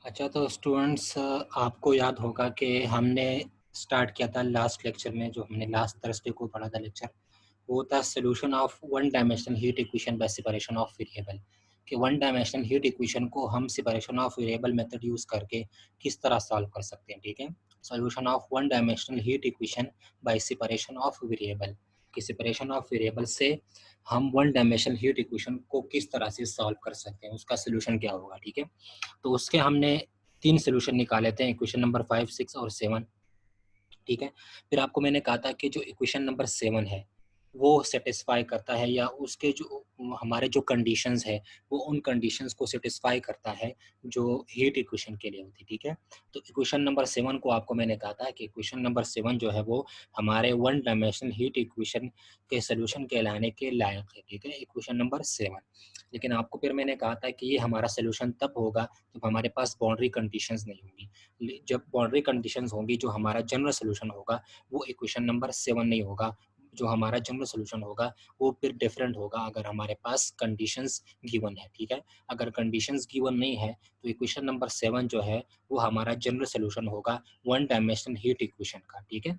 अच्छा तो स्टूडेंट्स आपको याद होगा कि हमने स्टार्ट किया था लास्ट लेक्चर में, जो हमने लास्ट थर्सडे को पढ़ा था लेक्चर। वो था solution of one dimensional heat equation by separation of variable. कि वन डायमेंशनल हीट इक्वेशन को हम separation of variable method use करके किस तरह सॉल्व कर सकते हैं। ठीक है, solution of one dimensional heat equation by separation of variable. कि सेपरेशन ऑफ वेरिएबल से हम वन डायमेंशनल हीट इक्वेशन को किस तरह से सॉल्व कर सकते हैं, उसका सोल्यूशन क्या होगा। ठीक है, तो उसके हमने 3 सॉल्यूशन निकाले थे, इक्वेशन नंबर 5, 6 और 7। ठीक है, फिर आपको मैंने कहा था कि जो इक्वेशन नंबर 7 है, वो सैटिस्फाई करता है, या उसके जो हमारे जो कंडीशंस है, वो उन कंडीशंस को सैटिस्फाई करता है जो हीट इक्वेशन के लिए होती है। ठीक है, तो इक्वेशन नंबर 7 को आपको मैंने कहा था कि इक्वेशन नंबर 7 जो है वो हमारे वन डायमेंशनल हीट इक्वेशन के सॉल्यूशन कहलाने के लायक है। ठीक है, इक्वेशन नंबर 7। लेकिन आपको फिर मैंने कहा था कि ये हमारा सॉल्यूशन तब होगा जब हमारे पास बाउंड्री कंडीशंस नहीं होंगी। जब बाउंड्री कंडीशंस होंगी, जो हमारा जनरल सॉल्यूशन होगा वो इक्वेशन नंबर 7 नहीं होगा। जो हमारा जनरल सॉल्यूशन होगा वो फिर डिफरेंट होगा अगर हमारे पास कंडीशंस गिवन है। ठीक है, अगर कंडीशंस गिवन नहीं है तो इक्वेशन नंबर 7 जो है वो हमारा जनरल सॉल्यूशन होगा वन डायमेंशनल हीट इक्वेशन का। ठीक है,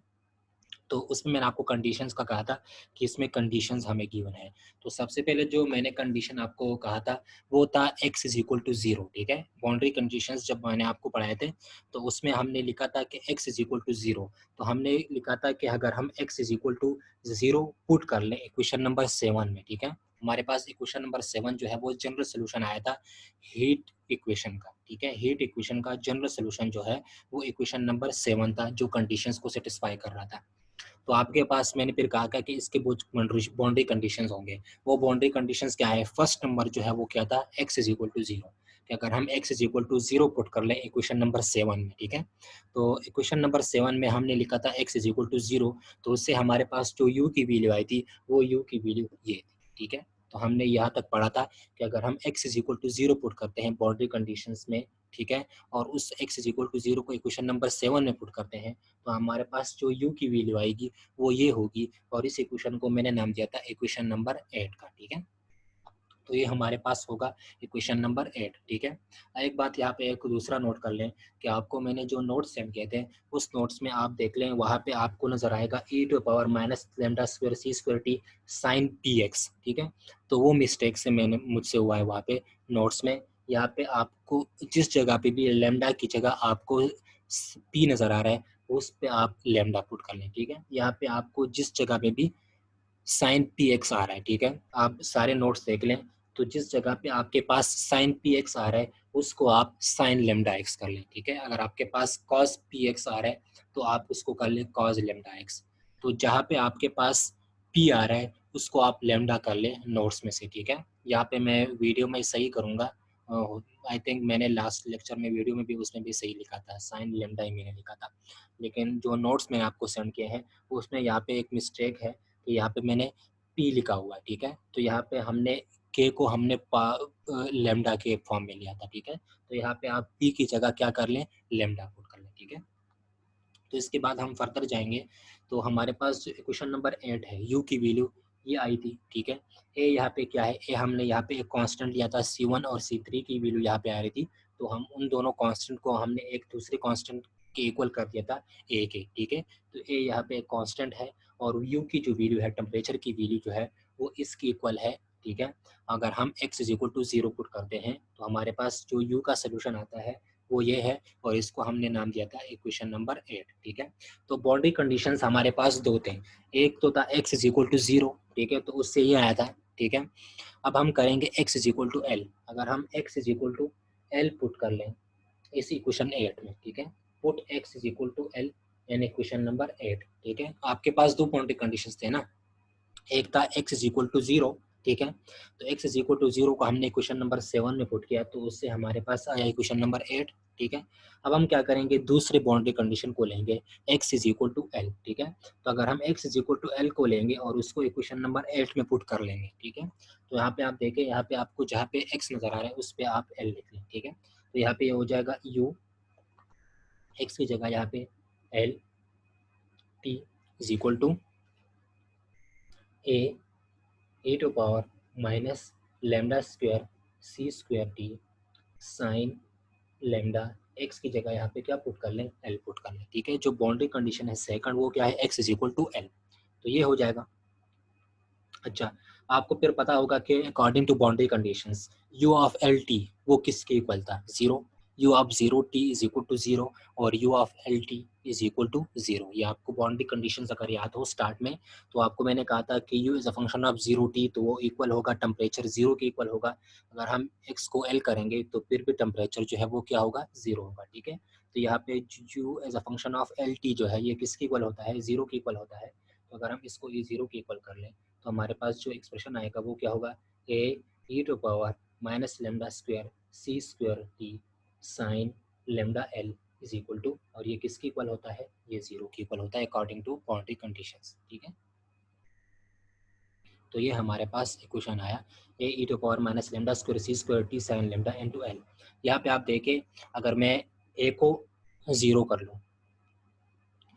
तो उसमें मैंने आपको कंडीशंस का कहा था कि इसमें कंडीशंस हमें गिवन है। तो सबसे पहले जो मैंने कंडीशन आपको कहा था वो था x इज इक्वल टू 0। ठीक है, बाउंड्री कंडीशंस जब मैंने आपको पढ़ाए थे तो उसमें हमने लिखा था कि x इज इक्वल टू 0। तो हमने लिखा था कि अगर हम x is equal to 0 put कर लें इक्वेशन नंबर 7 में, ठीक है, हमारे पास इक्वेशन नंबर 7 जो है वो जनरल सोल्यूशन आया था हीट इक्वेशन का। ठीक है, हीट इक्वेशन का जनरल सोल्यूशन जो है वो इक्वेशन नंबर 7 था, जो कंडीशंस को सेटिस्फाई कर रहा था। तो आपके पास मैंने फिर कहा कि इसके कुछ बाउंड्री कंडीशंस होंगे। वो बाउंड्री कंडीशंस क्या है? फर्स्ट नंबर जो है वो क्या था? x is equal to 0। कि अगर हम x is equal to 0 put कर लें इक्वेशन नंबर 7 में, ठीक है, तो इक्वेशन नंबर 7 में हमने लिखा था x इज इक्वल टू 0। तो उससे हमारे पास जो u की वैल्यू आई थी वो u की वैल्यू ये थी। ठीक है, तो हमने यहाँ तक पढ़ा था कि अगर हम x is equal to 0 put करते हैं बाउंड्री कंडीशंस में, ठीक है, और उस x इज इक्वल टू 0 को इक्वेशन नंबर 7 में पुट करते हैं, तो हमारे पास जो u की वैल्यू आएगी वो ये होगी। और इस इक्वेशन को मैंने नाम दिया था इक्वेशन नंबर 8 का। ठीक है, तो ये हमारे पास होगा इक्वेशन नंबर 8। ठीक है, एक बात यहाँ पे एक दूसरा नोट कर लें कि आपको मैंने जो नोट्स सेंड किए थे उस नोट्स में आप देख लें, वहाँ पे आपको नजर आएगा e to power minus lambda square c square t sine p x. ठीक है, तो वो मिस्टेक से मैंने मुझसे हुआ है वहाँ पे नोट्स में। यहाँ पे आपको जिस जगह पे भी लेमडा की जगह आपको पी नजर आ रहा है उस पे आप लेमडा पुट कर लें। ठीक है, यहाँ पे आपको जिस जगह पे भी साइन पी एक्स आ रहा है, ठीक है, आप सारे नोट्स देख लें, तो जिस जगह पे आपके पास साइन पी एक्स आ रहा है उसको आप साइन लेमडा एक्स कर लें। ठीक है, अगर आपके पास कॉस पी एक्स आ रहा है तो आप उसको कर लें कॉस लेमडा एक्स। तो जहाँ पे आपके पास पी आ रहा है उसको आप लेमडा कर लें नोट्स में से। ठीक है, यहाँ पे मैं वीडियो में सही करूँगा, आई थिंक मैंने लास्ट लेक्चर में वीडियो में भी उसमें भी सही लिखा था, साइन लेमडा ही मैंने लिखा था, लेकिन जो नोट्स मैंने आपको सेंड किए हैं उसमें यहाँ पे एक मिस्टेक है कि यहाँ पे मैंने पी लिखा हुआ है। ठीक है, तो यहाँ पे हमने के को हमने लेमडा के फॉर्म में लिया था। ठीक है, तो यहाँ पे आप पी की जगह क्या कर लें, लेमडा पुट कर लें। ठीक है, तो इसके बाद हम फर्दर जाएंगे, तो हमारे पास जो इक्वेशन नंबर 8 है यू की वैल्यू ये आई थी। ठीक है, ए यहाँ पे क्या है, ए हमने यहाँ पे एक कांस्टेंट लिया था C1 और C3 की वैल्यू यहाँ पे आ रही थी, तो हम उन दोनों कांस्टेंट को हमने एक दूसरे कांस्टेंट के इक्वल कर दिया था ए के। ठीक है, तो ए यहाँ पे एक कांस्टेंट है और यू की जो वैल्यू है, टेम्परेचर की वैल्यू जो है वो इसकी इक्वल है। ठीक है, अगर हम x is equal to 0 put करते हैं तो हमारे पास जो u का सोल्यूशन आता है वो ये है, और इसको हमने नाम दिया था इक्वेशन नंबर 8। ठीक है, तो बाउंड्री कंडीशंस हमारे पास दो थे, एक तो था x इज इक्वल टू 0, ठीक है, तो उससे ये आया था। ठीक है, अब हम करेंगे x is equal to l. अगर हम x is equal to L put कर लें इस इक्वेशन 8 में, ठीक है, put x is equal to l in equation number 8। ठीक है, आपके पास दो बाउंड्री कंडीशंस थे ना, एक था x इज इक्वल टू 0। ठीक है, तो x इज इक्वल टू 0 को हमने क्वेश्चन नंबर 7 में पुट किया, तो उससे हमारे पास आया क्वेश्चन नंबर 8। ठीक है, अब हम क्या करेंगे, दूसरे बाउंड्री कंडीशन को लेंगे x is equal to L. ठीक है, तो अगर हम x is equal to L को लेंगे और उसको इक्वेशन नंबर 8 में पुट कर लेंगे, ठीक है, तो यहाँ पे आप देखें, यहाँ पे आपको जहाँ पे x नजर आ रहा है उस पर आप l लिख लें। ठीक है, तो यहाँ पे ये हो जाएगा u, x की जगह यहाँ पे l T is equal to a to power minus lambda square c square t sine lambda x की जगह यहाँ पे क्या पुट कर लें, एल पुट कर लें, ठीक है। जो बाउंड्री कंडीशन है सेकंड वो क्या है, x is equal to l, तो ये हो जाएगा। अच्छा, आपको फिर पता होगा कि according to boundary conditions u of L T वो किसके इक्वल था, zero. U of zero T is equal to zero और u of L T is equal to zero. ये आपको बाउंड्री कंडीशंस अगर याद हो स्टार्ट में, तो आपको मैंने कहा था कि you is a function of zero T, तो वो इक्वल होगा टेम्परेचर जीरो के इक्वल होगा। अगर हम एक्स को एल करेंगे तो फिर भी टेम्परेचर जो है वो क्या होगा, जीरो होगा, ठीक है। तो यहाँ पे u as a function of L t जो है ये किसके इक्वल होता है, जीरो के इक्वल होता है। तो अगर हम इसको ये जीरो के इक्वल कर लें तो हमारे पास जो एक्सप्रेशन आएगा वो क्या होगा, A e to power minus lambda square c square t sine lambda L is equal to, और ये किसके इक्वल होता है, ये जीरो के इक्वल होता है अकॉर्डिंग टू बाउंड्री कंडीशंस, ठीक है। तो ये हमारे पास इक्वेशन आया, A e to power minus lambda square c square t sine lambda into L. यहाँ पे आप देखें, अगर मैं ए को ज़ीरो कर लूँ,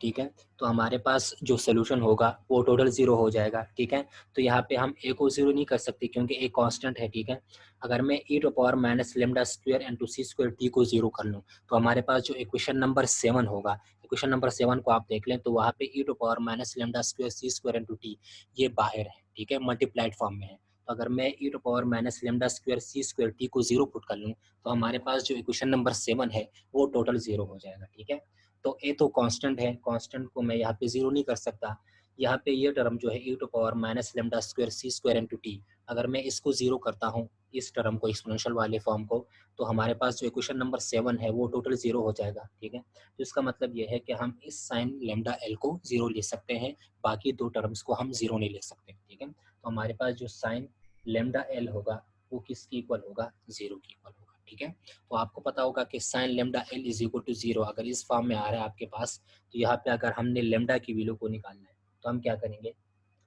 ठीक है, तो हमारे पास जो सोल्यूशन होगा वो टोटल जीरो हो जाएगा, ठीक है। तो यहाँ पे हम ए को जीरो नहीं कर सकते क्योंकि ए कांस्टेंट है, ठीक है। अगर मैं e to power minus lambda square into c square t को जीरो कर लूँ तो हमारे पास जो इक्वेशन नंबर 7 होगा, इक्वेशन नंबर 7 को आप देख लें तो वहाँ पे e to power minus lambda square c square into t ये बाहर है, ठीक है, मल्टीप्लाइड फॉर्म में है। तो अगर मैं e to power minus lambda square c square t को जीरो पुट कर लूँ तो हमारे पास जो इक्वेशन नंबर 7 है वो टोटल जीरो हो जाएगा, ठीक है। तो ए तो कांस्टेंट है, कांस्टेंट को मैं यहाँ पे जीरो नहीं कर सकता। यहाँ पे ये टर्म जो है e to power minus lambda square c square into t, अगर मैं इसको जीरो करता हूँ इस टर्म को, एक्सपोनेंशियल वाले फॉर्म को, तो हमारे पास जो इक्वेशन नंबर 7 है वो टोटल जीरो हो जाएगा, ठीक है। तो इसका मतलब ये है कि हम इस साइन लेमडा एल को जीरो ले सकते हैं, बाकी दो टर्म्स को हम जीरो नहीं ले सकते, ठीक है। तो हमारे पास जो साइन लेमडा एल होगा वो किसकी इक्वल होगा, जीरो की इक्वल होगा, ठीक है। तो आपको पता होगा कि sine lambda L is equal to zero अगर इस फॉर्म में आ रहा है आपके पास, तो यहाँ पे अगर हमने लेमडा की वैल्यू को निकालना है तो हम क्या करेंगे,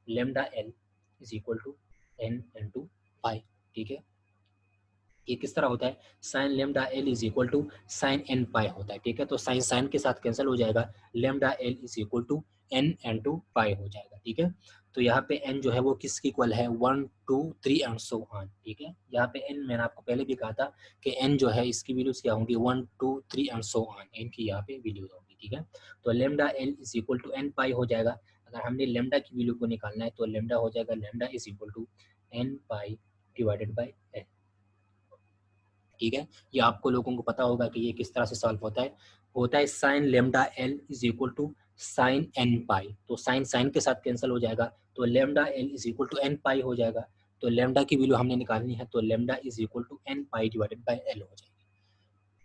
lambda L is equal to n into pi, ठीक है। ये किस तरह होता है, sine lambda L is equal to sine n pi होता है, ठीक है। तो साइन साइन के साथ कैंसिल हो जाएगा, lambda L is equal to n n टू पाई हो जाएगा, ठीक है। तो यहाँ पे एन जो है वो किसकी इक्वल है, 1 2 3 एंड सो ऑन, ठीक है। यहाँ पे एन मैंने आपको पहले भी कहा था कि एन जो है इसकी वैल्यूज क्या होंगी, 1 2 3 एंड सो ऑन, एन की यहाँ पे वैल्यूज होगी, ठीक है। तो lambda L is equal to n pi हो जाएगा। अगर हमने लेमडा की वैल्यू को निकालना है तो लेमडा हो जाएगा, lambda is equal to n pi divided by n, ठीक है। ये आपको लोगों को पता होगा कि ये किस तरह से सॉल्व होता है sine lambda L is equal to sine n pi, तो साइन साइन के साथ कैंसिल हो जाएगा, तो lambda L is equal to n pi हो जाएगा। तो लेमडा की वैल्यू हमने निकालनी है, तो lambda is equal to n pi divided by l हो जाएगी।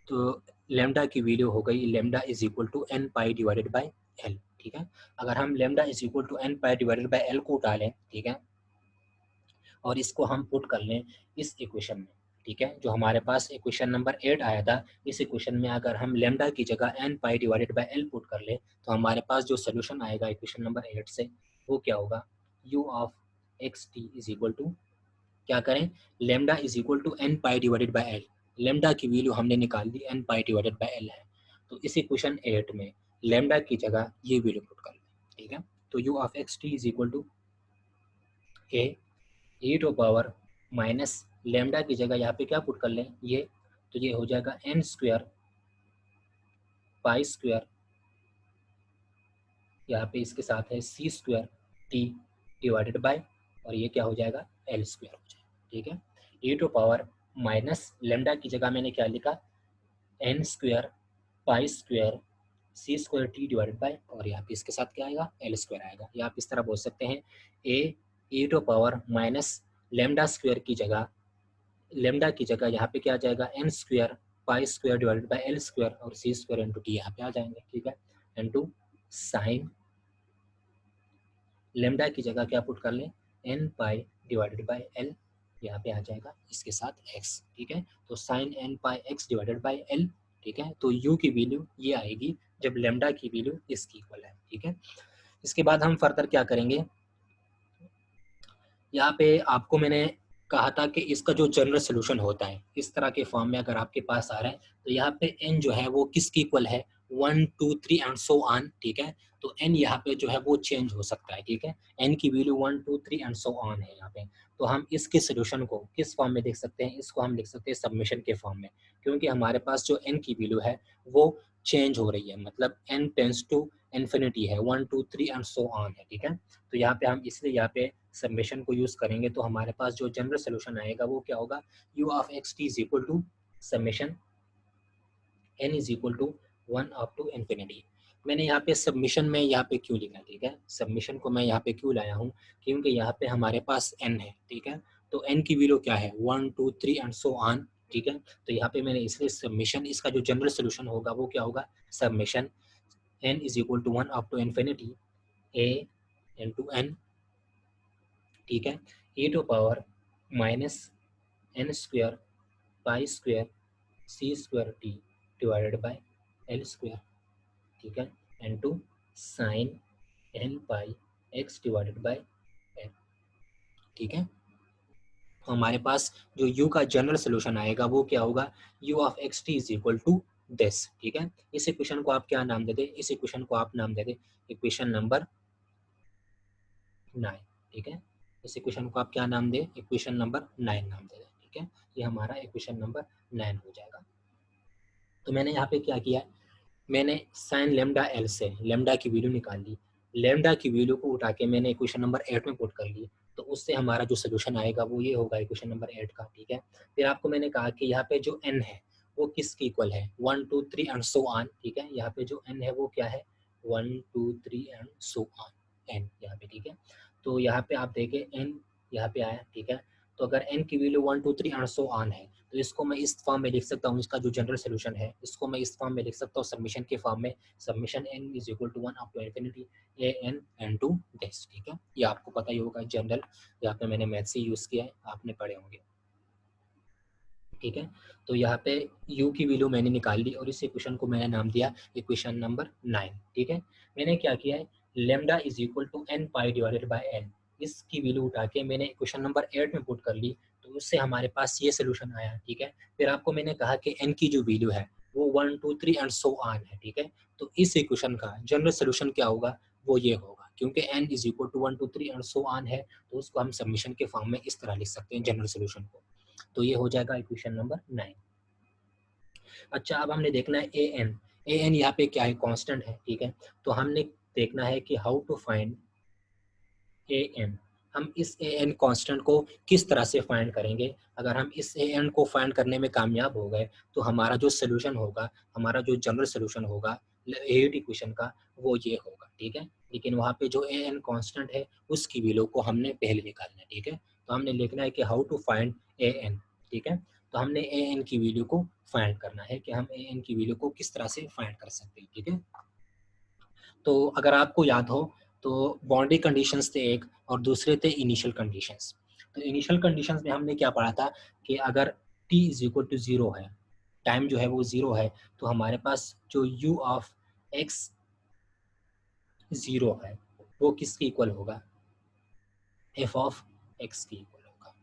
तो लेमडा की वैल्यू हो गई, lambda is equal to n pi divided by L, ठीक है। अगर हम lambda is equal to n pi divided by l को डालें, ठीक है, और इसको हम पुट कर लें इस इक्वेशन में, ठीक है, जो हमारे पास इक्वेशन नंबर 8 आया था, इस इक्वेशन में अगर हम लेमडा की जगह n pi divided by l put कर ले तो हमारे पास जो सोल्यूशन आएगा इक्वेशन नंबर 8 से वो क्या होगा, u of x t is equal to, क्या करें, lambda is equal to n pi divided by L, लेमडा की वैल्यू हमने निकाल दी n pi divided by L है, तो इस इक्वेशन 8 में लेमडा की जगह ये वैल्यू पुट कर लें, ठीक है। तो u of x t is equal to a e to power minus lambda की जगह यहाँ पे क्या पुट कर लें ये, तो ये हो जाएगा एन स्क्वायर पाई स्क्वायर, यहाँ पे इसके साथ है सी स्क्वायर टी डिवाइडेड बाय, और ये क्या हो जाएगा, एल स्क्वायर हो जाएगा, ठीक है। E to power minus lambda की जगह मैंने क्या लिखा, n square pi square c square t divided by, और यहाँ पे इसके साथ क्या आएगा, एल स्क्वायर आएगा, या आप इस तरह बोल सकते हैं A e to power minus lambda square की जगह, लेमडा की जगह यहाँ पे क्या आ जाएगा, n square pi square divided by L square, और सी स्क्वायर इंटू टी यहाँ पे आ जाएंगे, ठीक है। इंटू साइन लेमडा की जगह क्या पुट कर लें, n pi divided by l, यहाँ पे आ जाएगा इसके साथ एक्स, ठीक है। तो sine n pi x divided by L, ठीक है। तो यू की वैल्यू ये आएगी जब लेमडा की वैल्यू इसकी इक्वल है, ठीक है। इसके बाद हम फर्दर क्या करेंगे, यहाँ पे आपको मैंने कहा था कि इसका जो जनरल सोल्यूशन होता है इस तरह के फॉर्म में अगर आपके पास आ रहा है तो यहाँ पे n जो है वो किसकी इक्वल है, 1 2 3 एंड सो ऑन, ठीक है। तो n यहाँ पे जो है वो चेंज हो सकता है, ठीक है। n की वैल्यू 1 2 3 एंड सो ऑन है यहाँ पे। तो हम इसके सोल्यूशन को किस फॉर्म में देख सकते हैं, इसको हम लिख सकते हैं सबमिशन के फॉर्म में, क्योंकि हमारे पास जो n की वैल्यू है वो चेंज हो रही है, मतलब n टेंस टू इन्फिनिटी है, 1 2 3 एंड सो ऑन है, ठीक है। तो यहाँ पे हम इसलिए यहाँ पे सबमिशन को यूज करेंगे, तो हमारे पास जो जनरल सोल्यूशन आएगा वो क्या होगा, u of x t is equal to summation n is equal to 1 up to infinity. मैंने यहाँ पे सबमिशन में यहाँ पे क्यों लिखा, ठीक है, सबमिशन को मैं यहाँ पे क्यों लाया हूँ, क्योंकि यहाँ पे हमारे पास n है, ठीक है। तो n की वैल्यू क्या है, 1 2 3 एंड सो ऑन, ठीक है। तो यहाँ पे मैंने इसलिए सबमिशन, इसका जो जनरल सोल्यूशन होगा वो क्या होगा, summation n is equal to 1 up to infinity a into n, ठीक है, e to power minus n square pi square c square t divided by l square, ठीक है, into sine n pi x divided by n, ठीक है। तो हमारे पास जो u का जनरल सोल्यूशन आएगा वो क्या होगा, u of x t is equal to this, ठीक है। इस इक्वेशन को आप क्या नाम दे दे, इस इक्वेशन को आप नाम दे दे इक्वेशन नंबर 9, ठीक है। इस इक्वेशन को आप क्या नाम दे, इक्वेशन नंबर 9 नाम दे दे, ठीक है। ये हमारा इक्वेशन नंबर 9 हो जाएगा। तो मैंने यहाँ पे क्या किया, मैंने साइन लेमडा एल से लेमडा की वैल्यू निकाल ली, लेमडा की वैल्यू को उठा के मैंने इक्वेशन नंबर 8 में पुट कर ली, तो उससे हमारा जो सोल्यूशन आएगा वो ये होगा इक्वेशन नंबर 8 का, ठीक है। फिर आपको मैंने कहा कि यहाँ पे जो n है वो किसके इक्वल है, 1 2 3 एंड सो ऑन, ठीक है। यहाँ पे जो n है वो क्या है, 1 2 3 एंड सो ऑन, n यहाँ पे, ठीक है। तो यहाँ पे आप देखें n यहाँ पे आया, ठीक है। तो अगर n की वैल्यू 1 2 3 एंड सो ऑन है, तो इसको मैं इस फॉर्म में लिख सकता हूँ, इसका जो जनरल सोल्यूशन है इसको मैं इस फॉर्म में लिख सकता हूँ सबमिशन के फॉर्म में, summation n is equal to 1 up to infinity a n n to this, ठीक है। ये आपको पता ही होगा जनरल, यहाँ पे मैंने मैथ से यूज किया है, आपने पढ़े होंगे, ठीक है। तो यहाँ पे u की वैल्यू मैंने निकाल ली और इस इक्वेशन को मैंने नाम दिया इक्वेशन नंबर 9, ठीक है। मैंने क्या किया है, lambda is equal to n pi divided by n, इसकी वैल्यू उठा के मैंने इक्वेशन नंबर 8 में पुट कर ली, तो उससे हमारे पास ये सोल्यूशन आया, ठीक है। फिर आपको मैंने कहा कि n की जो वैल्यू है वो 1 2 3 एंड सो ऑन है, ठीक है। तो इस इक्वेशन का जनरल सोल्यूशन क्या होगा, वो ये होगा, क्योंकि n is equal to 1 2 3 and so on है, तो उसको हम सबमिशन के फॉर्म में इस तरह लिख सकते हैं जनरल सोल्यूशन को। तो ये हो जाएगा इक्वेशन नंबर 9। अच्छा, अब हमने देखना है ए एन यहाँ पे क्या है, कांस्टेंट है, ठीक है। तो हमने देखना है कि how to find a n, हम इस ए एन कांस्टेंट को किस तरह से फाइंड करेंगे। अगर हम इस ए एन को फाइंड करने में कामयाब हो गए तो हमारा जो सोल्यूशन होगा, हमारा जो जनरल सोल्यूशन होगा हेट इक्वेशन का, वो ये होगा, ठीक है। लेकिन वहाँ पे जो ए एन कांस्टेंट है उसकी वैल्यू को हमने पहले निकालना है, ठीक है। तो हमने लिखना है कि how to find a n, ठीक है। तो हमने ए एन की वैल्यू को फाइंड करना है कि हम ए एन की वैल्यू को किस तरह से फाइंड कर सकते हैं, ठीक है। तो अगर आपको याद हो तो बाउंड्री कंडीशंस थे एक और दूसरे थे इनिशियल कंडीशंस। तो इनिशियल कंडीशंस में हमने क्या पढ़ा था कि अगर t इज इक्वल टू 0 है, टाइम जो है वो 0 है, तो हमारे पास जो u ऑफ x 0 है वो किसके इक्वल होगा, f ऑफ x के इक्वल होगा।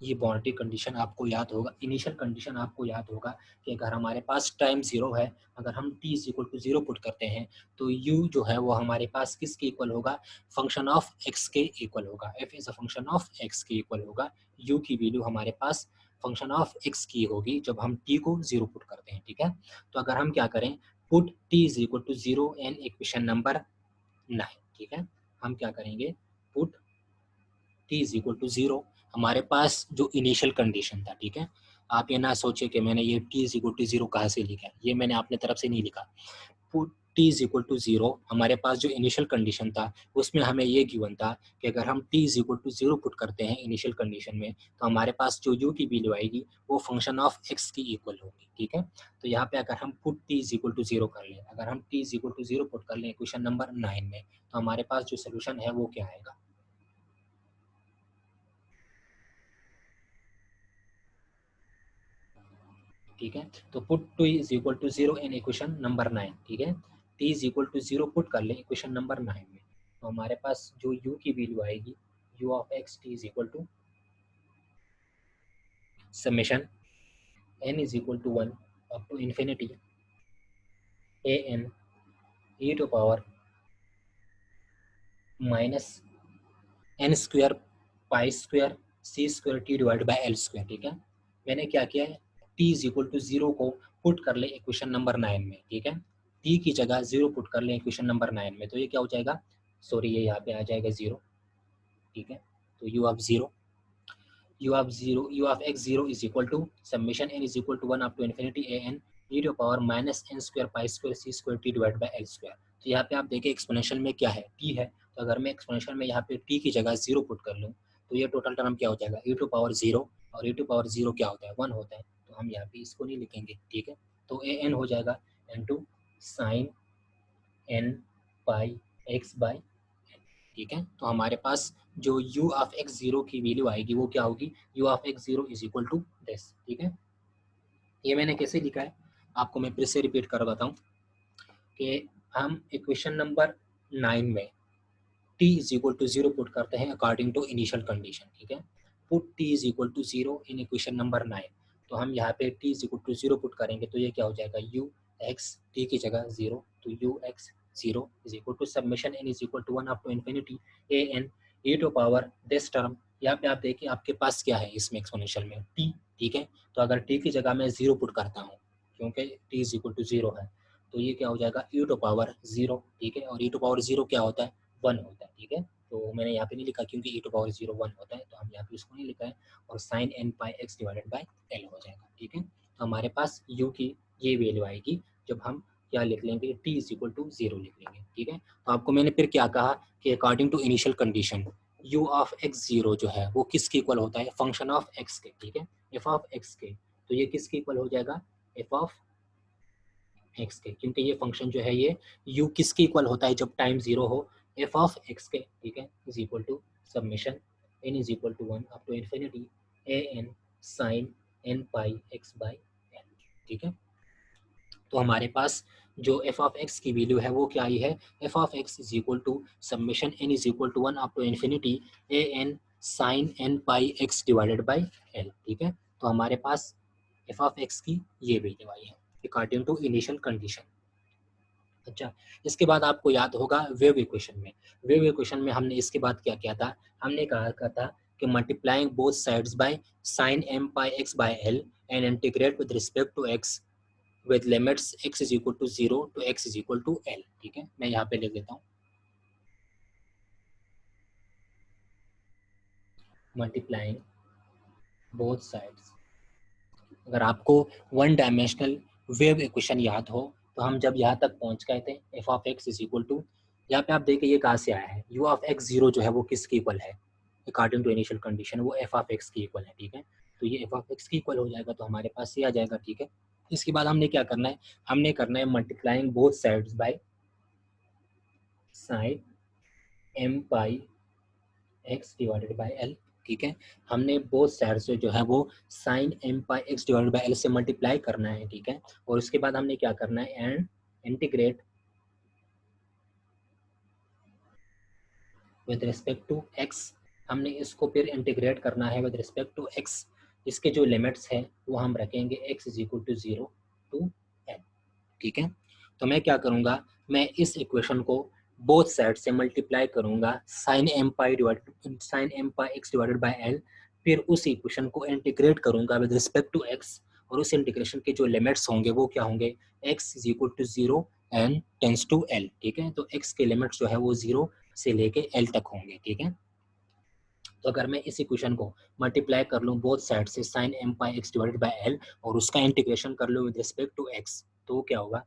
ये बाउंड्री कंडीशन आपको याद होगा, इनिशियल कंडीशन आपको याद होगा कि अगर हमारे पास टाइम 0 है, अगर हम t is equal to 0 put करते हैं तो u जो है वो हमारे पास किसके इक्वल होगा, फंक्शन ऑफ x के इक्वल होगा, f is a function of x के इक्वल होगा। u की वैल्यू हमारे पास फंक्शन ऑफ x की होगी जब हम t को 0 पुट करते हैं, ठीक है। तो अगर हम क्या करें, put t is equal to 0 in equation number 9, ठीक है। हम क्या करेंगे, put t is equal to 0, हमारे पास जो इनिशियल कंडीशन था, ठीक है। आप ये ना सोचे कि मैंने ये t इज इक्वल टू 0 कहाँ से लिखा है, ये मैंने अपने तरफ से नहीं लिखा। t इज इक्वल टू 0 हमारे पास जो इनिशियल कंडीशन था उसमें हमें ये गिवन था कि अगर हम t is equal to 0 put करते हैं इनिशियल कंडीशन में, तो हमारे पास जो u की वैल्यू आएगी वो फंक्शन ऑफ x की इक्वल होगी, ठीक है। तो यहाँ पे अगर हम put t is equal to 0 कर लें, अगर हम t is equal to 0 put कर लें क्वेश्चन नंबर 9 में, तो हमारे पास जो सोल्यूशन है वो क्या आएगा, ठीक है। तो put to is equal to 0 in equation number 9, ठीक है। t is equal to 0 put कर लें इक्वेशन नंबर 9 में, तो हमारे पास जो u की वैल्यू आएगी, u of x t is equal to summation n is equal to 1 up to infinity a n e to power minus n square pi square c square t divide by L square. ठीक है, मैंने क्या किया है, T is equal to 0 को put कर ले equation number 9 में। ठीक है, टी की जगह 0 पुट कर ले इक्वेशन नंबर 9 में, तो ये क्या हो जाएगा, सॉरी ये यहाँ पे आ जाएगा 0। ठीक है, तो u of 0 u of x 0 is equal to summation n is equal to 1 up to infinity a n e to power minus n square pi square c square t divided by l square। तो यहाँ पे आप देखिए exponential में क्या है, t है, तो अगर मैं एक्सपोनेंशियल में यहाँ पे t की जगह 0 पुट कर लूँ तो ये टोटल टर्म क्या हो जाएगा, e टू पावर 0, और e टू पावर 0 क्या होता है, 1 होता है, तो हम यहाँ पे इसको नहीं लिखेंगे। ठीक है, तो a n हो जाएगा n2 sine n pi x by. ठीक है, तो हमारे पास जो u ऑफ x 0 की वैल्यू आएगी वो क्या होगी, u of x 0 is equal to this. ठीक है, ये मैंने कैसे लिखा है आपको मैं फिर से रिपीट कर बताऊं कि हम इक्वेशन नंबर 9 में t is equal to 0 put करते हैं अकॉर्डिंग टू इनिशियल कंडीशन। ठीक है, put t is equal to 0 in equation number 9, तो हम यहाँ पे t is equal to 0 put करेंगे तो ये क्या हो जाएगा, u x t की जगह 0, तो u x 0 is equal to summation n is equal to 1 up to infinity a n e to power this term. यहाँ पे आप देखिए आपके पास क्या है इसमें एक्सपोनेंशियल में t। ठीक है, तो अगर t की जगह मैं 0 पुट करता हूँ क्योंकि t इज इक्वल टू 0 है, तो ये क्या हो जाएगा e टू पावर 0। ठीक है, और e टू पावर 0 क्या होता है, 1 होता है। ठीक है, तो मैंने यहाँ पे नहीं लिखा क्योंकि e टू पावर 0 1 होता है, तो हम यहाँ पे उसको नहीं लिखा है, और sine n pi x divided by l हो जाएगा। ठीक है, तो हमारे पास u की ये वैल्यू आएगी जब हम क्या लिख लेंगे, t इज इक्वल टू 0 लिख लेंगे। ठीक है, तो आपको मैंने फिर क्या कहा कि according to initial condition u of x 0 जो है वो किसके इक्वल होता है, फंक्शन ऑफ x के। ठीक है, f ऑफ x के, तो ये किसके इक्वल हो जाएगा, f ऑफ एक्स के, क्योंकि ये फंक्शन जो है ये u किसके इक्वल होता है जब टाइम 0 हो, f ऑफ एक्स के। ठीक है, is equal to summation n is equal to 1 up to infinity a n sine n pi x by n। ठीक है, तो हमारे पास जो f ऑफ x की वैल्यू है वो क्या आई है, f of x is equal to summation n is equal to 1 up to infinity a n sine n pi x divided by l। ठीक है, तो हमारे पास f ऑफ x की ये वैल्यू आई है अकॉर्डिंग टू इनिशियल कंडीशन। अच्छा, इसके बाद आपको याद होगा वेव इक्वेशन में, वेव इक्वेशन में हमने इसके बाद क्या किया था, हमने कहा था कि multiplying both sides by sine m pi x by l and integrate with respect to x with limits x is equal to 0 to x is equal to l। ठीक है, मैं यहाँ पे लिख देता हूँ मल्टीप्लाइंग बोथ साइड्स। अगर आपको वन डायमेंशनल वेव इक्वेशन याद हो तो हम जब यहाँ तक पहुँच गए थे f of x is equal to, यहाँ पे आप देखिए ये कहाँ से आया है, यू ऑफ एक्स 0 जो है वो किसकी इक्वल है अकॉर्डिंग टू इनिशियल कंडीशन, वो एफ ऑफ एक्स की इक्वल है। ठीक है, तो ये एफ ऑफ एक्स की इक्वल हो जाएगा तो हमारे पास ये आ जाएगा। ठीक है, इसके बाद हमने क्या करना है, हमने करना है multiplying both sides by sine M pi x divided by L. ठीक है, हमने बोथ साइड से जो है वो sine M pi x divided by l से मल्टीप्लाई करना है। ठीक है, और उसके बाद हमने क्या करना है, and integrate with respect to x, हमने इसको फिर इंटीग्रेट करना है विद रिस्पेक्ट टू एक्स। इसके जो लिमिट्स हैं वो हम रखेंगे x is equal to 0 to n. ठीक है, तो मैं क्या करूँगा, मैं इस इक्वेशन को बोथ साइड से मल्टीप्लाई करूँगा sine M pi x divided by l, फिर उस इक्वेशन को इंटीग्रेट करूँगा विद रिस्पेक्ट टू एक्स, और उस इंटीग्रेशन के जो लिमिट्स होंगे वो क्या होंगे, x is equal to 0 and tends to L. ठीक है, तो एक्स के लिमिट्स जो है वो 0 से लेके एल तक होंगे। ठीक है, तो अगर मैं इस इक्वेशन को मल्टीप्लाई कर लूँ बोथ साइड से sine M pi x divided by L और उसका इंटीग्रेशन कर लूँ विद रिस्पेक्ट टू एक्स, तो क्या होगा,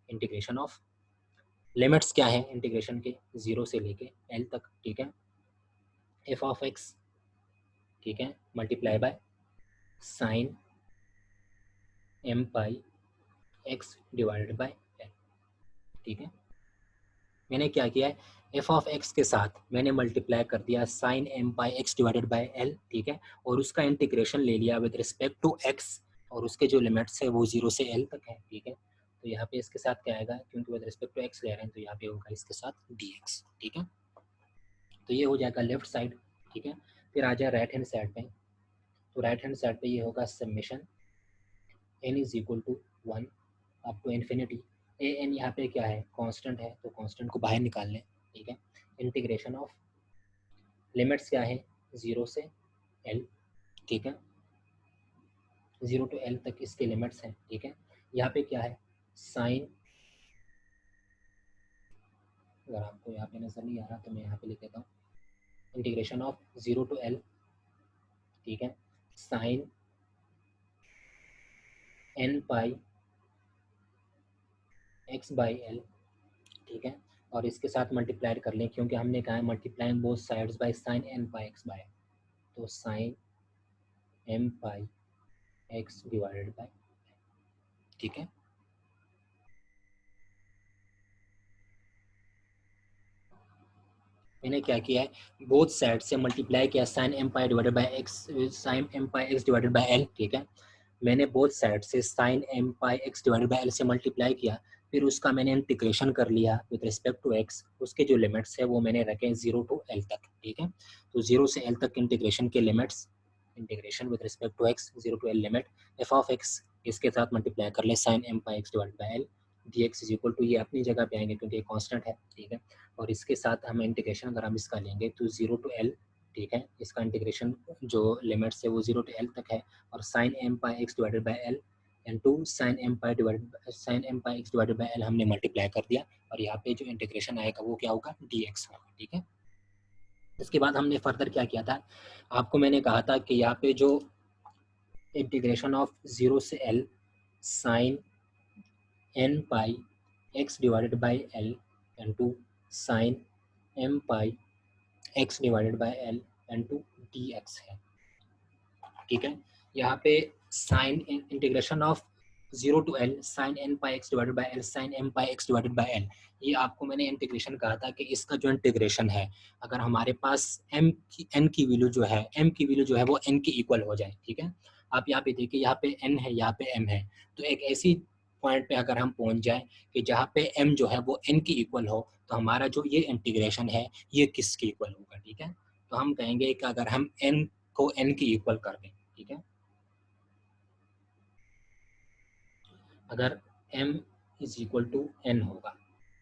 इंटीग्रेशन ऑफ लिमिट्स क्या है इंटीग्रेशन के, 0 से लेके एल तक। ठीक है, एफ ऑफ एक्स, ठीक है, multiply by sine M pi x divided by L. ठीक है, मैंने क्या किया है, एफ ऑफ एक्स के साथ मैंने मल्टीप्लाई कर दिया sine M pi x divided by L. ठीक है, और उसका इंटीग्रेशन ले लिया विद रिस्पेक्ट टू एक्स, और उसके जो लिमिट्स है वो 0 से एल तक है। ठीक है, तो यहाँ पे इसके साथ क्या आएगा, क्योंकि विद रिस्पेक्ट टू एक्स ले रहे हैं तो यहाँ पे होगा इसके साथ डी एक्स। ठीक है, तो ये हो जाएगा लेफ्ट साइड। ठीक है, फिर आ जाए राइट हैंड साइड पे, तो राइट हैंड साइड पे ये होगा summation n is equal to 1 up to infinity a n यहाँ पे क्या है, कांस्टेंट है, तो कांस्टेंट को बाहर निकाल लें, ठीक है। इंटीग्रेशन ऑफ लिमिट्स क्या है, 0 से एल, ठीक है, 0 to L तक इसके लिमिट्स हैं, ठीक है। यहाँ पे क्या है, साइन, अगर आपको यहाँ पे नजर नहीं आ रहा तो मैं यहाँ पे लिख देता हूँ, इंटीग्रेशन ऑफ 0 to L, ठीक है, sine n pi x by L, ठीक है, और इसके साथ मल्टीप्लाई कर लें क्योंकि हमने कहा है multiplying both sides by sine n pi x by, तो sine m pi x divided by, ठीक है। मैंने क्या किया है, बोथ साइड से मल्टीप्लाई किया sine M pi divided by x, sine M pi x divided by L, ठीक है। मैंने बोथ साइड से sine M pi x divided by L से मल्टीप्लाई किया, फिर उसका मैंने इंटीग्रेशन कर लिया विद रिस्पेक्ट टू एक्स, उसके जो लिमिट्स है वो मैंने रखे 0 to L तक, ठीक है। तो 0 से L तक इंटीग्रेशन के limits, integration with respect to x 0 to L limit f of x, इसके साथ मल्टीप्लाई कर ले sine M pi x divided by L, d x is equal to, ये अपनी जगह पे आएंगे क्योंकि कांस्टेंट है, ठीक है। और इसके साथ हम इंटीग्रेशन अगर हम इसका लेंगे तो 0 to L, ठीक है, इसका इंटीग्रेशन जो लिमिट्स है वो 0 to L तक है, और sine M pi x divided by L into sine M pi x divided by L हमने मल्टीप्लाई कर दिया, और यहाँ पे जो इंटीग्रेशन आएगा वो क्या होगा, डी एक्स होगा, ठीक है। इसके बाद हमने फर्दर क्या किया था, आपको मैंने कहा था कि यहाँ पे जो इंटीग्रेशन ऑफ 0 से L sine n pi x divided by L into sine M pi x divided by L into d x है, ठीक है। यहाँ पे sine integration of 0 to L sine n pi x divided by L sine M pi x divided by L, ये आपको मैंने integration कहा था कि इसका जो इंटीग्रेशन है, अगर हमारे पास m की n की वैल्यू जो है, m की वैल्यू जो है वो n की इक्वल हो जाए, ठीक है। आप यहाँ पे देखिए, यहाँ पे n है, यहाँ पे m है, तो एक ऐसी पॉइंट पे अगर हम पहुंच जाए कि जहाँ पे m जो है वो n की इक्वल हो, तो हमारा जो ये इंटीग्रेशन है ये किसकी इक्वल होगा, ठीक है। तो हम कहेंगे कि अगर हम n को n की इक्वल कर दें, ठीक है, अगर m is equal to n होगा,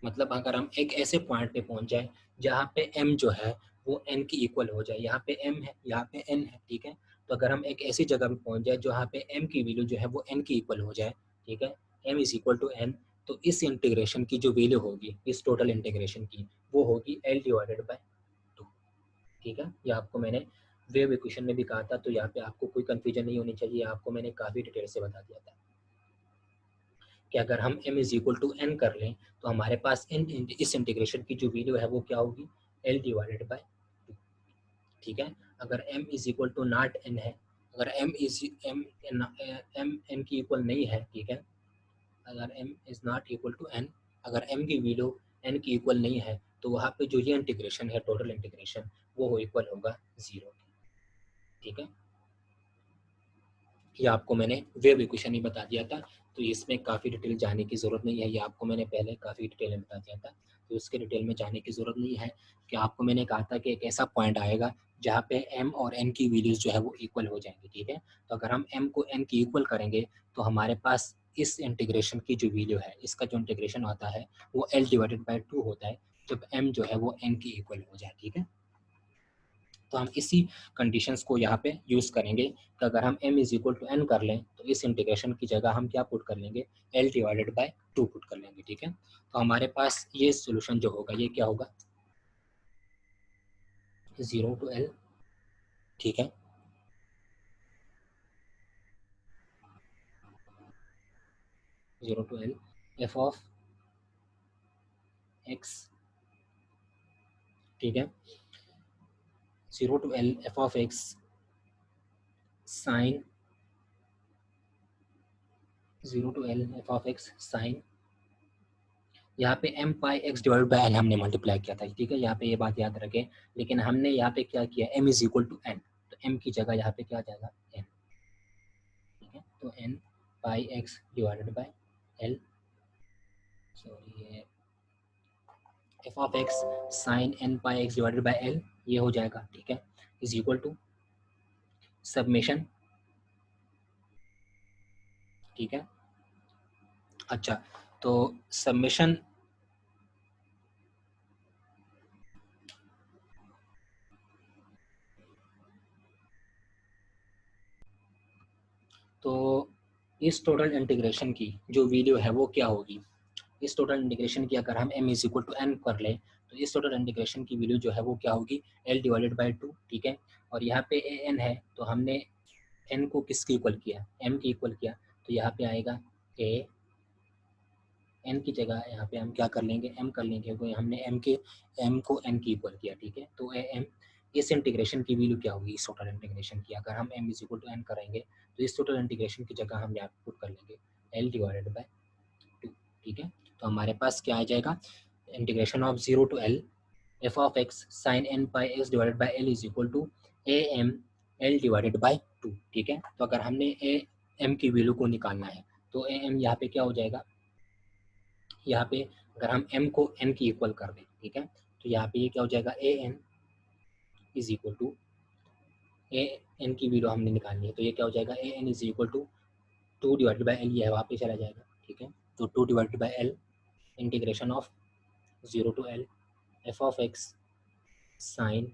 मतलब अगर हम एक ऐसे पॉइंट पे पहुंच जाए जहाँ पे m जो है वो n की इक्वल हो जाए, यहाँ पे m है, यहाँ पे n है, ठीक है। तो अगर हम एक ऐसी जगह पे पहुंच जाए जहाँ पे m की वैल्यू जो है वो n की इक्वल हो जाए, ठीक है, m is equal to n, तो इस इंटीग्रेशन की जो वैल्यू होगी, इस टोटल इंटीग्रेशन की, वो होगी l डिवाइडेड बाय 2, ठीक है। ये आपको मैंने वेव इक्वेशन में भी कहा था, तो यहाँ पे आपको कोई कंफ्यूजन नहीं होनी चाहिए, आपको मैंने काफ़ी डिटेल से बता दिया था कि अगर हम m is equal to n कर लें तो हमारे पास इस इंटीग्रेशन की जो वैल्यू है वो क्या होगी, l डिवाइडेड बाय 2, ठीक है। अगर m is equal to not n है, अगर m n की इक्वल नहीं है, ठीक है, अगर m is not equal to n, अगर m की वैल्यू n की इक्वल नहीं है, तो वहाँ पे जो ये इंटीग्रेशन है, टोटल इंटीग्रेशन, वो इक्वल होगा 0, ठीक है। ये आपको मैंने वेव इक्वेशन ही बता दिया था, तो इसमें काफ़ी डिटेल जाने की ज़रूरत नहीं है, ये आपको मैंने पहले काफ़ी डिटेल में बता दिया था, तो उसके डिटेल में जाने की ज़रूरत नहीं है। कि आपको मैंने कहा था कि एक ऐसा पॉइंट आएगा जहाँ पे m और n की वैल्यूज़ जो है वो इक्वल हो जाएंगी, ठीक है। तो अगर हम m को n की इक्वल करेंगे तो हमारे पास इस इंटीग्रेशन की जो वैल्यू है, इसका जो इंटीग्रेशन होता है वो l डिवाइडेड बाई 2 होता है, जब m जो है वो n की इक्वल हो जाए, ठीक है। तो हम इसी कंडीशंस को यहाँ पे यूज़ करेंगे कि अगर हम m is equal to n कर लें तो इस इंटीग्रेशन की जगह हम क्या पुट कर लेंगे, l डिवाइडेड बाय 2 पुट कर लेंगे, ठीक है। तो हमारे पास ये सोल्यूशन जो होगा ये क्या होगा, 0 to L, ठीक है, 0 to L f of x, ठीक है, 0 to L f of x sine, 0 to L f of x sine, यहाँ पे m pi x divide by L हमने मल्टीप्लाई किया था, ठीक है, यहाँ पे ये बात याद रखें। लेकिन हमने यहाँ पे क्या किया, m is equal to n, तो m की जगह यहाँ पे क्या आ जाएगा, n, ठीक है। तो n pi x divided by L, sorry ये f of x sine n pi x divided by L, ये हो जाएगा, ठीक है, इज इक्वल टू सबमिशन, ठीक है। अच्छा, तो समेशन तो इस टोटल इंटीग्रेशन की जो वैल्यू है वो क्या होगी, इस टोटल इंटीग्रेशन की अगर हम m is equal to n कर लें तो इस टोटल इंटीग्रेशन की वैल्यू जो है वो क्या होगी, l डिवाइडेड बाई 2, ठीक है। और यहाँ पे a n है तो हमने n को किसके इक्वल किया, m के इक्वल किया, तो यहाँ पे आएगा a n की जगह यहाँ पे हम क्या कर लेंगे, m कर लेंगे, क्योंकि हमने m को n की इक्वल किया, ठीक है। तो a m इस इंटीग्रेशन की वैल्यू क्या होगी, इस टोटल इंटीग्रेशन की अगर हम m is equal to n करेंगे तो इस टोटल इंटीग्रेशन की जगह हम यहाँ पुट कर लेंगे l डिवाइडेड बाई 2, ठीक है। तो हमारे पास क्या आ जाएगा, integration of 0 to l f of x sin n pi x divided by l is equal to a m l divided by 2, ठीक है। तो अगर हमने a m की वैल्यू को निकालना है तो a m यहाँ पे क्या हो जाएगा, यहाँ पे अगर हम m को n की इक्वल कर दें, ठीक है, तो यहाँ पे ये क्या हो जाएगा, a n is equal to a n की वैल्यू हमने निकालनी है, तो ये क्या हो जाएगा, a n is equal to 2 divided by l, ये वहाँ पे चला जाएगा, ठीक है। तो 2 divided by l integration of 0 to l f of x sine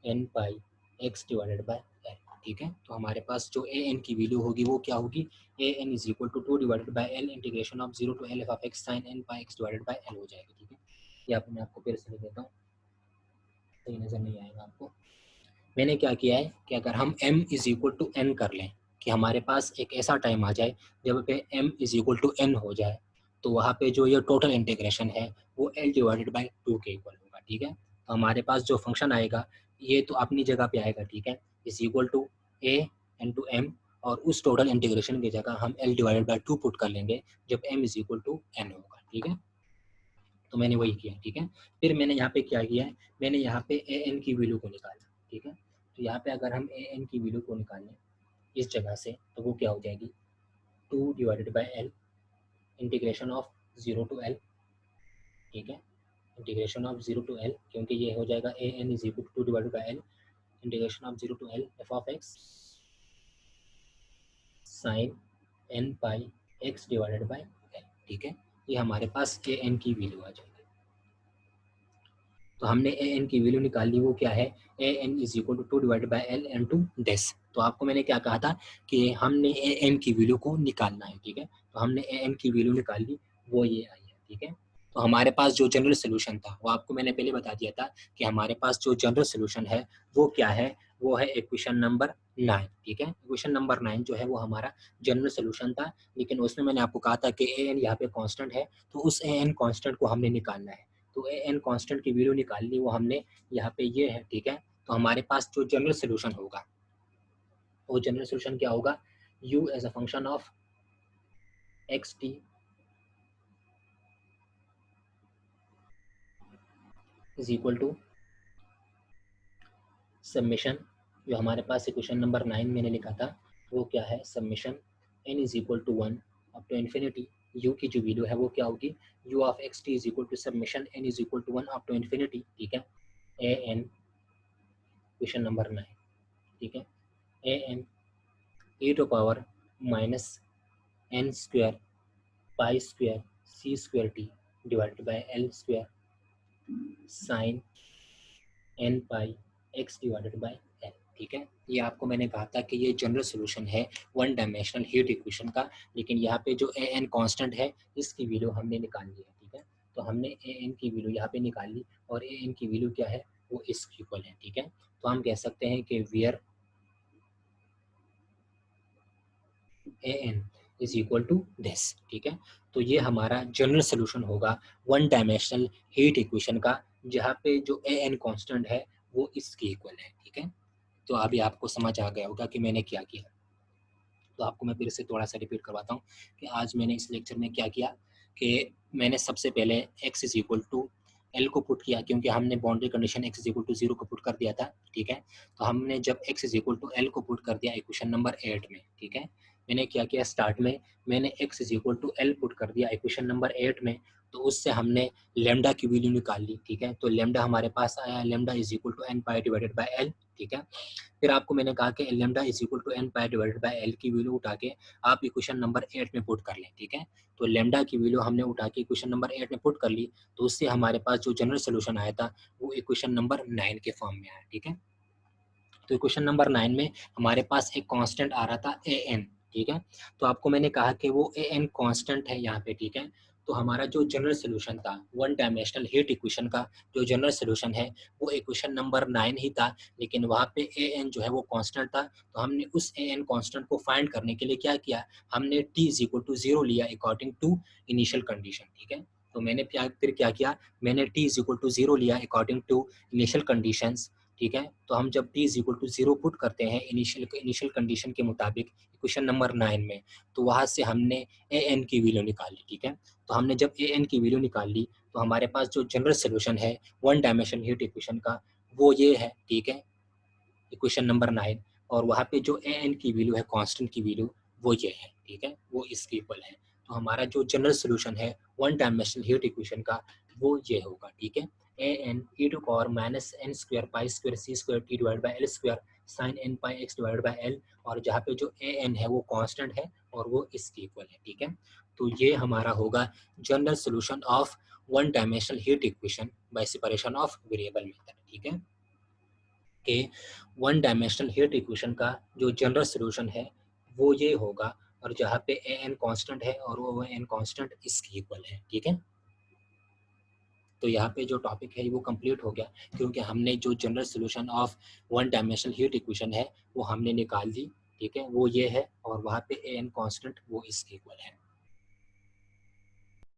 n pi x divided by l, ठीक है। तो हमारे पास जो a n की वैल्यू होगी वो क्या होगी, a n is equal to 2 divided by l integration of 0 to l f of x sine n pi x divided by l हो जाएगी, ठीक है। ये मैं आपको फिर से लिख देता हूँ, सही नज़र नहीं आएगा आपको। मैंने क्या किया है कि अगर हम m is equal to n कर लें, कि हमारे पास एक ऐसा टाइम आ जाए जब पे m is equal to n हो जाए, तो वहाँ पे जो ये टोटल इंटीग्रेशन है वो l डिवाइडेड बाई 2 के इक्वल होगा, ठीक है। तो हमारे पास जो फंक्शन आएगा ये तो अपनी जगह पे आएगा, ठीक है, is equal to a into m, और उस टोटल इंटीग्रेशन की जगह हम l डिवाइडेड बाई 2 पुट कर लेंगे जब m is equal to n होगा, ठीक है। तो मैंने वही किया, ठीक है। फिर मैंने यहाँ पे क्या किया है, मैंने यहाँ पे ए एन की वैल्यू को निकाला, ठीक है। तो यहाँ पे अगर हम ए एन की वैल्यू को निकालें इस जगह से तो वो क्या हो जाएगी, 2 divided by L integration of 0 to L, ठीक है, इंटीग्रेशन ऑफ 0 टू एल, क्योंकि ये हो जाएगा A n is equal to 2 divided by L integration of 0 to L f of x sine n pi x divided by L, ठीक है। ये हमारे पास ए एन की वैल्यू आ जाएगी। तो हमने ए एन की वैल्यू निकाल ली, वो क्या है, A n is equal to 2 divided by L into this. तो आपको मैंने क्या कहा था कि हमने ए एन की वैल्यू को निकालना है, ठीक है। तो हमने ए एन की वैल्यू निकाल ली, वो ये आई है, ठीक है। तो हमारे पास जो जनरल सोल्यूशन था वो आपको मैंने पहले बता दिया था कि हमारे पास जो जनरल सोल्यूशन है वो क्या है, वो है इक्वेशन नंबर 9, ठीक है। इक्वेशन नंबर 9 जो है वो हमारा जनरल सोल्यूशन था, लेकिन उसमें मैंने आपको कहा था कि ए एन यहाँ पे कांस्टेंट है, तो उस ए एन कांस्टेंट को हमने निकालना है। तो ए एन कांस्टेंट की वैल्यू निकाल ली, वो हमने यहाँ पे ये है, ठीक है। तो हमारे पास जो जनरल सोल्यूशन होगा वो जनरल सोल्यूशन क्या होगा, u as a function of x t is equal to summation, जो हमारे पास इक्वेशन नंबर 9 मैंने लिखा था वो क्या है, summation n is equal to 1 up to infinity, u की जो वैल्यू है वो क्या होगी, u of x t is equal to summation n is equal to 1 up to infinity, ठीक है, ए एन इक्वेशन नंबर 9, ठीक है, A n e to power minus n square pi square c square t divided by L square sine n pi x divided by L, ठीक है। ये आपको मैंने कहा था कि ये जनरल सोल्यूशन है वन डायमेंशनल हीट इक्वेशन का, लेकिन यहाँ पे जो ए एन कॉन्स्टेंट है इसकी वैल्यू हमने निकाल ली है, ठीक है। तो हमने ए एन की वैल्यू यहाँ पे निकाल ली, और ए एन की वैल्यू क्या है, वो इसके इक्वल है, ठीक है। तो हम कह सकते हैं कि where a n is equal to this, ठीक है। तो ये हमारा जनरल सोल्यूशन होगा वन डायमेंशनल हीट इक्वेशन का, जहाँ पे जो ए एन कॉन्स्टेंट है वो इसके इक्वल है, ठीक है। तो अभी आपको समझ आ गया होगा कि मैंने क्या किया। तो आपको मैं फिर से थोड़ा सा रिपीट करवाता हूँ कि आज मैंने इस लेक्चर में क्या किया, कि मैंने सबसे पहले x is equal to L को पुट किया, क्योंकि हमने boundary condition x is equal to 0 को पुट कर दिया था, ठीक है। तो हमने जब x is equal to L को पुट कर दिया इक्वेशन नंबर 8 में, ठीक है, मैंने क्या किया, स्टार्ट में मैंने x is equal to L put कर दिया इक्वेशन नंबर 8 में, तो उससे हमने लेमडा की वैल्यू निकाल ली, ठीक है। तो लेमडा हमारे पास आया, lambda is equal to n pi divided by L, ठीक है। फिर आपको मैंने कहा कि lambda is equal to n pi divided by l की वैल्यू उठा के आप इक्वेशन नंबर 8 में पुट कर लें, ठीक है। तो लैम्डा की वैल्यू हमने उठा के इक्वेशन नंबर 8 में पुट कर ली, तो उससे हमारे पास जो जनरल सॉल्यूशन आया था वो इक्वेशन नंबर 9 के फॉर्म में आया, ठीक है। तो इक्वेशन नंबर 9 में हमारे पास एक कांस्टेंट आ रहा था ए एन, ठीक है। तो आपको मैंने कहा कि वो ए एन कांस्टेंट है यहाँ पे, ठीक है। तो हमारा जो जनरल सॉल्यूशन था वन डायमेंशनल हीट इक्वेशन का, जो जनरल सॉल्यूशन है वो इक्वेशन नंबर 9 ही था, लेकिन वहाँ पे ए एन जो है वो कांस्टेंट था। तो हमने उस ए एन कांस्टेंट को फाइंड करने के लिए क्या किया, हमने टी इज इक्वल टू 0 लिया अकॉर्डिंग टू इनिशियल कंडीशन, ठीक है। तो मैंने फिर क्या किया, मैंने टी इज इक्वल टू 0 लिया अकॉर्डिंग टू इनिशियल कंडीशंस, ठीक है। तो हम जब t is equal to 0 put करते हैं इनिशियल कंडीशन के मुताबिक इक्वेशन नंबर 9 में, तो वहाँ से हमने ए एन की वैल्यू निकाली, ठीक है। तो हमने जब ए एन की वैल्यू निकाल ली, तो हमारे पास जो जनरल सॉल्यूशन है वन डायमेंशनल हीट इक्वेशन का वो ये है, ठीक है, इक्वेशन नंबर 9। और वहाँ पे जो ए एन की वैल्यू है कांस्टेंट की वैल्यू वो ये है, ठीक है, वो इसके इक्वल है। तो हमारा जो जनरल सॉल्यूशन है वन डायमेंशनल हीट इक्वेशन का वो ये होगा, ठीक है। A n e to power minus n square pi square c square t divide by L square sine n pi x divide by L, और जहाँ पे जो ए एन है वो कांस्टेंट है और वो इसके इक्वल है, ठीक है। तो ये हमारा होगा general solution of one dimensional heat equation by separation of variable method, ठीक है। के वन डायमेंशनल हीट इक्वेशन का जो जनरल सॉल्यूशन है वो ये होगा, और जहाँ पे ए एन कांस्टेंट है और वो एन कांस्टेंट इसके इक्वल है, ठीक है। तो यहाँ पे जो टॉपिक है वो कंप्लीट हो गया, क्योंकि हमने जो general solution of one dimensional heat equation है वो हमने निकाल दी, ठीक है, वो ये है, और वहाँ पे ए एन कांस्टेंट वो इसके इक्वल है।